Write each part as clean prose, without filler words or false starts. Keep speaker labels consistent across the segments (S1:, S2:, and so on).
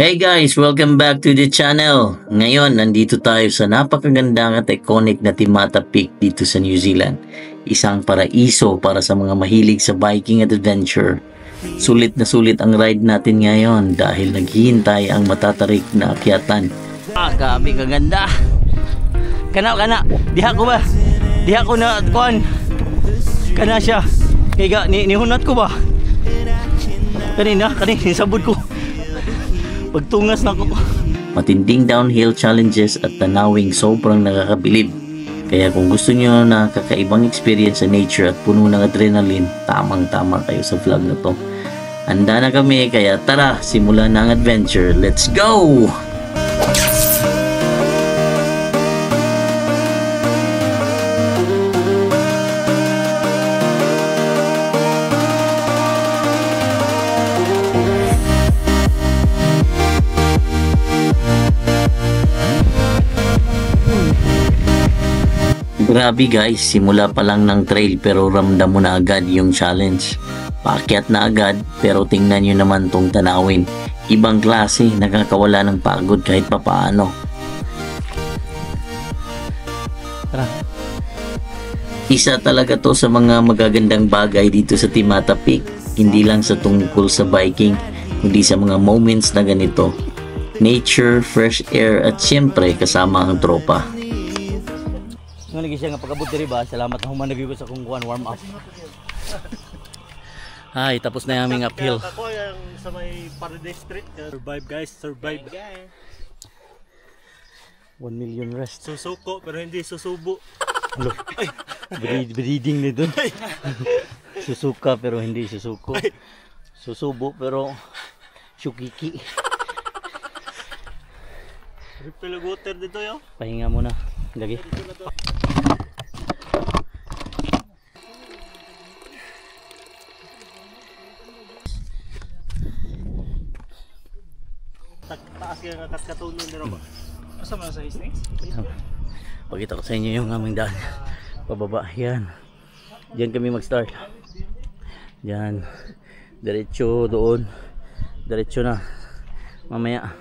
S1: Hey guys! Welcome back to the channel! Ngayon, nandito tayo sa napakagandang at iconic na Timata Peak dito sa New Zealand. Isang paraiso para sa mga mahilig sa biking at adventure. Sulit na sulit ang ride natin ngayon dahil naghihintay ang matatarik na akyatan. Grabe kaganda! Kana! Diha ko ba? Diha ko na kuan. Kana siya. Kaya nihunat ko ba? Kanina sabod ko. Pagtungas na ko. Matinding downhill challenges at tanawing sobrang nakakabilib. Kaya kung gusto niyo na kakaibang experience sa nature at puno ng adrenaline, tamang-tama kayo sa vlog na to. Handa na kami, kaya tara, simulan na ang adventure. Let's go! Grabe guys, simula pa lang ng trail pero ramdam mo na agad yung challenge. Paakyat na agad pero tingnan nyo naman tong tanawin. Ibang klase, nakakawala ng pagod kahit papaano. Tara. Isa talaga to sa mga magagandang bagay dito sa Timata Peak. Hindi lang sa tungkol sa biking, kundi sa mga moments na ganito. Nature, fresh air at syempre kasama ang tropa.
S2: Nga lagi siya nga pagabot diri ba, salamat na humanagi ko sa kung warm up. Ay, tapos na yung aming uphill.
S3: Ako yung sa may Paradise Street. Survive guys, survive.
S2: 1 million rest.
S3: Susuko pero hindi susubo.
S2: Hello. Breeding ni dun. Susuka pero hindi susuko. Susubo pero syukiki.
S3: Refill water dito yo.
S2: Pahinga muna. Lagi.
S3: Taas kaya nga kaskatunon nila ba? Asa man sa histings?
S2: Pakita ko sa inyo yung aming daan. Pababa. Yan. Diyan kami mag-start. Diyan. Diretso doon. Diretso na. Mamaya.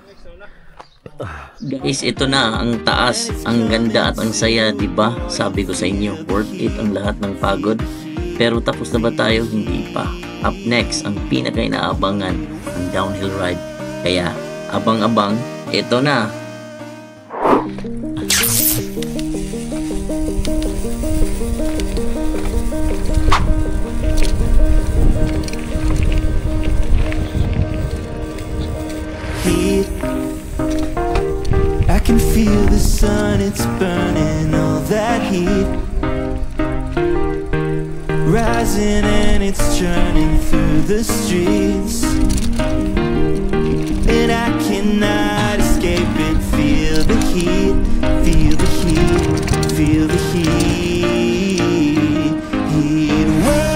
S1: Guys, ito na ang taas, ang ganda at ang saya, di ba? Sabi ko sa inyo, worth it ang lahat ng pagod. Pero tapos na ba tayo? Hindi pa. Up next, ang pinaka-inaabangan, ang downhill ride. Kaya, abang-abang, ito na.
S4: I can feel the sun, it's burning all that heat, rising and it's churning through the streets, and I cannot escape it. Feel the heat, feel the heat, feel the heat, heat. Whoa.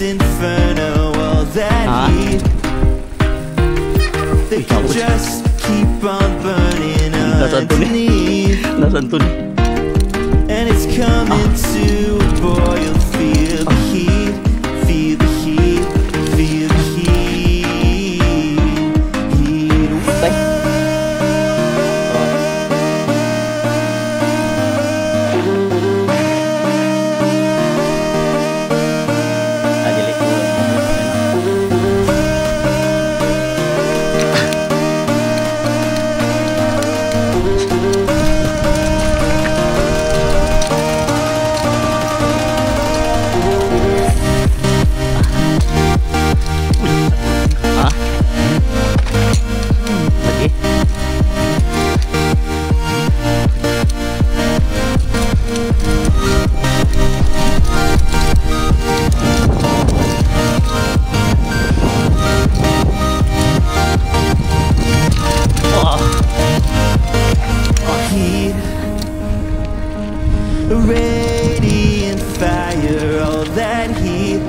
S4: Inferno, all that heat, they can just keep on burning underneath, and it's coming to a boil. Feel the heat, feel the heat, feel the heat, heat. that heat.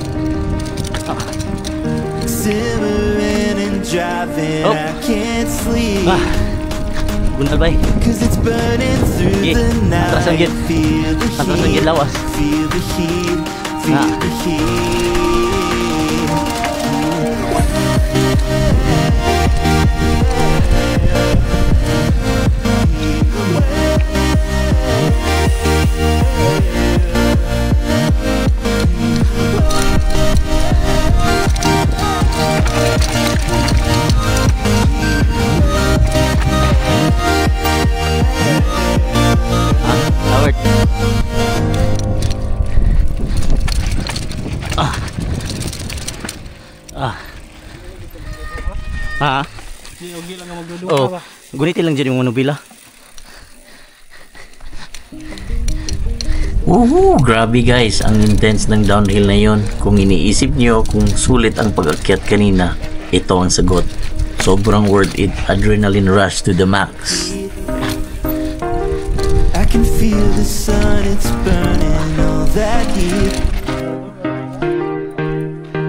S4: Simmering and driving,
S2: Oh.
S4: I can't sleep.
S2: Bunal bay.
S4: Cause it's burning through
S2: Okay.
S4: the
S2: Atras ang
S4: night.
S2: gid.
S4: Feel the
S2: Atras ang gid
S4: heat,
S2: lawas.
S4: feel the heat, feel the heat.
S2: Howard. Ha?
S3: Di ogi lang nga magduduka
S2: Oh,
S3: ba.
S2: gunitin lang dyan yung manubila.
S1: Woohoo! Grabe guys, ang intense ng downhill na yon. Kung iniisip nyo kung sulit ang pag-akyat kanina, ito ang sagot. Sobrang worth it, adrenaline rush to the max.
S4: I can feel the sun, it's burning all that heat.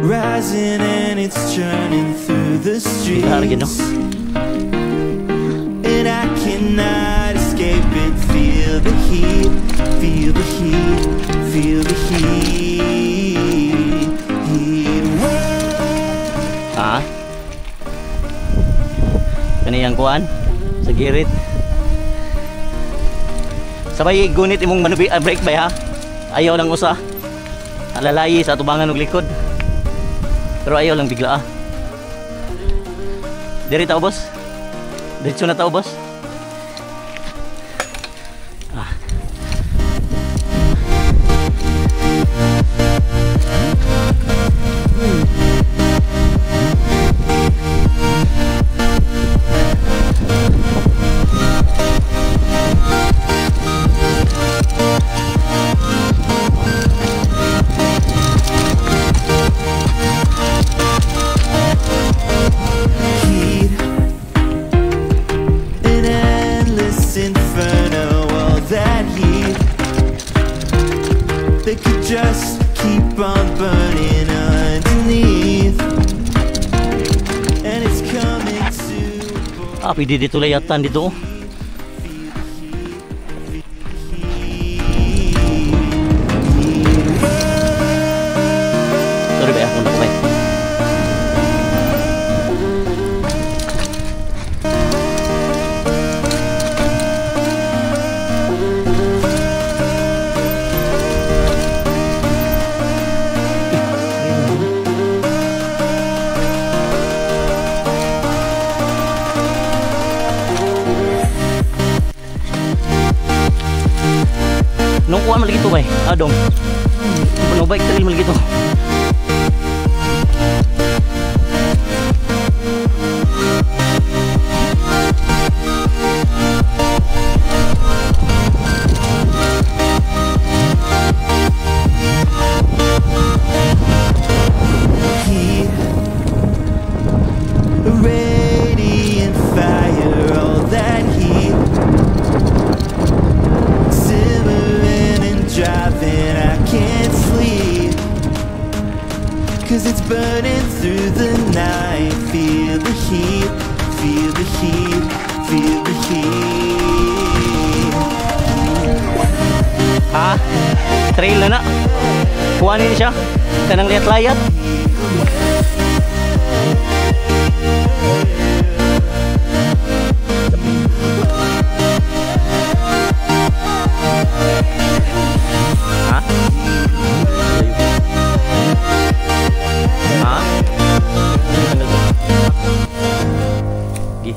S4: Rising and it's churning through the
S2: Haragin, no?
S4: streets. And I cannot escape it. Feel the heat, feel the heat, feel the heat.
S2: Ha? Kaniyang kuan? Sa girit? Sabay gunit imong brake ba ha? Ayaw lang usa. Alalayi sa tubangan ng likod. Pero ayaw lang bigla ah. Diri tao boss. Diretso na tao boss.
S4: Heat, an endless inferno, all that heat. They could just keep on burning underneath. And it's coming to
S2: Ah, pwede dito layatan dito. Sorry ba, akong nakabay. Nung kuhan malagi ito ba eh? Adong. Nung bike trail malagi ito.
S4: heat, a radiant fire, all that heat. Simmering and driving, I can't sleep. Cause it's burning through the night. Feel the heat, feel the heat, feel the heat.
S2: Ha? Trail na na. Kuhanin siya. Kanang liat-layat. Ha? Ha? Gi.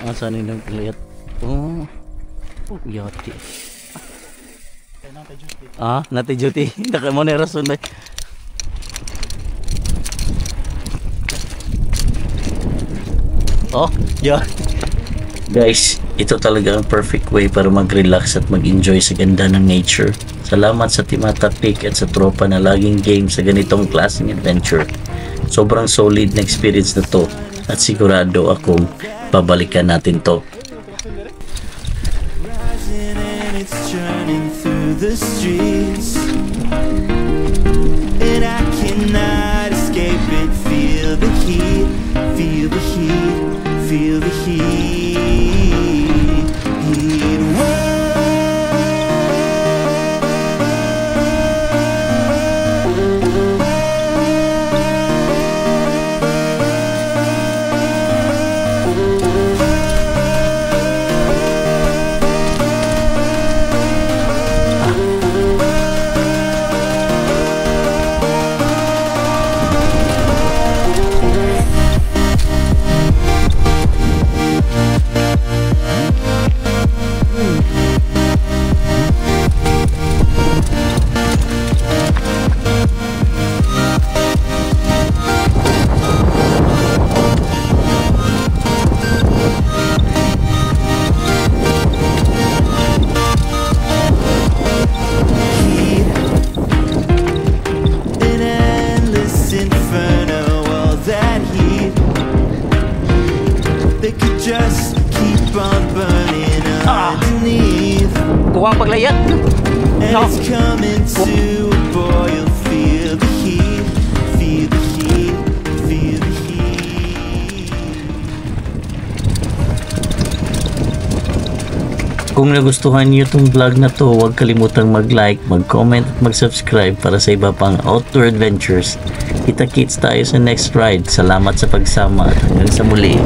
S2: Asan yung liat? Oh. Yati. Ah, nati duty. Naka mo na rason ba? Oh, yeah.
S1: Guys, ito talaga ang perfect way para mag-relax at mag-enjoy sa ganda ng nature. Salamat sa Timata Peak at sa tropa na laging game sa ganitong klaseng adventure. Sobrang solid na experience na to at sigurado akong babalikan natin to.
S4: Rising and it's churning through the the streets, and I cannot escape it. Feel the heat, feel the heat, feel the heat. Whoa. Just keep on burning underneath.
S2: Kuwang paglayat.
S4: And it's coming to a boil. Feel the heat, feel the heat, feel the heat.
S1: Kung nagustuhan niyo itong vlog na to, huwag kalimutang mag-like, mag-comment at mag-subscribe para sa iba pang outdoor adventures. Kita-kits tayo sa next ride. Salamat sa pagsama at hanggang sa muli.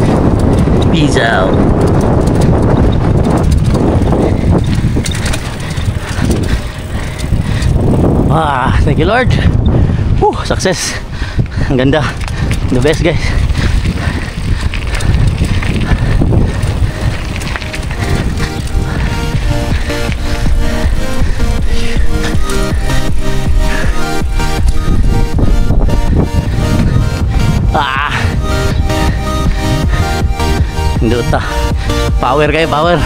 S1: Peace out.
S2: Thank you Lord. Success. Ang ganda. The best guys. Dota. Power kayo, power.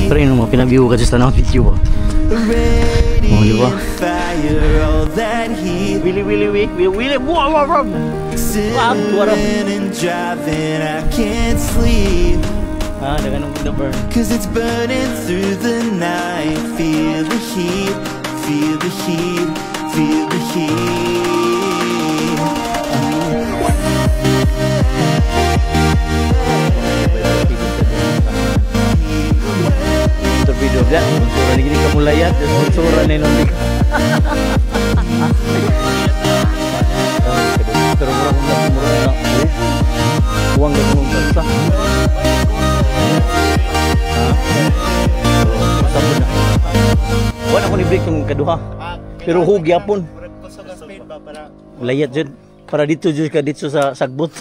S2: Pero yun mo, pinabiyuho ka sa tanong video mo. Oh, di ba? Willy.
S4: And driving, I can't sleep.
S2: Dagan ng burn.
S4: Cause it's burning through the night. Feel the heat, feel the heat, feel the heat.
S2: Video dia, sponsor gini kamu layat, sponsoran ni nanti. Terus murah uang dan uang besar. Wala ko ni break yung kaduha. Pero hugya pun. Layat jud para dito jud ka dito sa sagbot.